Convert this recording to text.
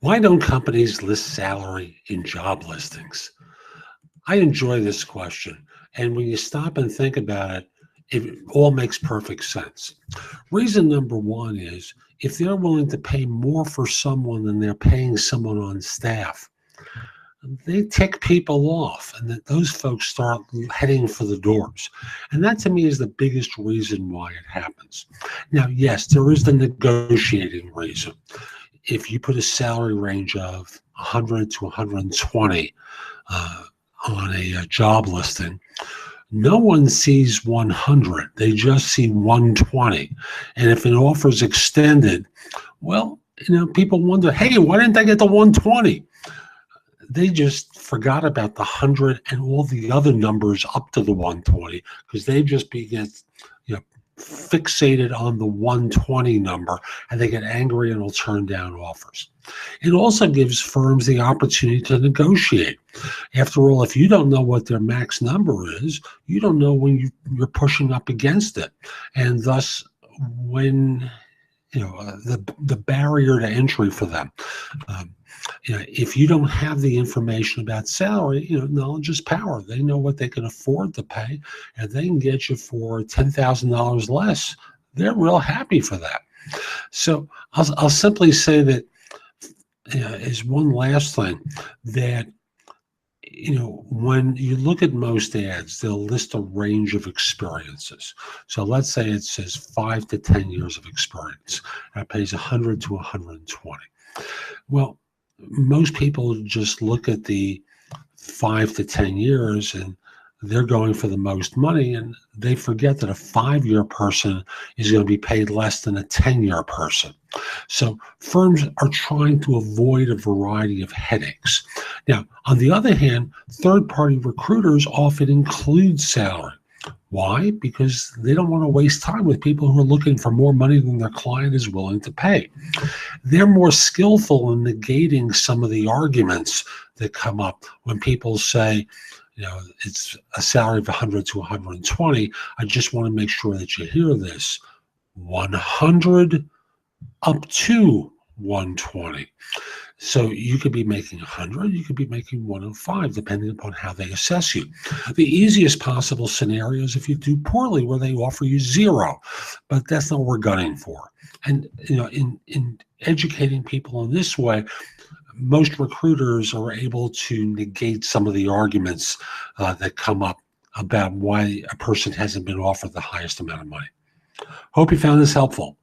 Why don't companies list salary in job listings? I enjoy this question. And when you stop and think about it, it all makes perfect sense. Reason number one is if they're willing to pay more for someone than they're paying someone on staff, they tick people off and that those folks start heading for the doors. And that to me is the biggest reason why it happens. Now, yes, there is the negotiating reason. If you put a salary range of 100 to 120 on a job listing, no one sees 100. They just see 120. And if an offer is extended, well, people wonder, hey, why didn't I get the 120? They just forgot about the 100 and all the other numbers up to the 120 because they just begin, fixated on the 120 number, and they get angry and will turn down offers. It also gives firms the opportunity to negotiate. After all, if you don't know what their max number is, you don't know when you're pushing up against it. And thus, when the barrier to entry for them. If you don't have the information about salary, knowledge is power. They know what they can afford to pay, and they can get you for $10,000 less. They're real happy for that. So I'll simply say that is one last thing that when you look at most ads, they'll list a range of experiences. So let's say it says 5 to 10 years of experience. That pays 100 to 120. Well, most people just look at the 5 to 10 years and they're going for the most money, and they forget that a 5-year person is going to be paid less than a 10-year person. So firms are trying to avoid a variety of headaches. Now, on the other hand, third-party recruiters often include salary. Why? Because they don't want to waste time with people who are looking for more money than their client is willing to pay. They're more skillful in negating some of the arguments that come up when people say, it's a salary of 100 to 120. I just want to make sure that you hear this. 100 up to 120. So you could be making 100, you could be making 105, depending upon how they assess you. The easiest possible scenario is if you do poorly, where they offer you 0, but that's not what we're gunning for. And in educating people in this way, most recruiters are able to negate some of the arguments that come up about why a person hasn't been offered the highest amount of money. Hope you found this helpful.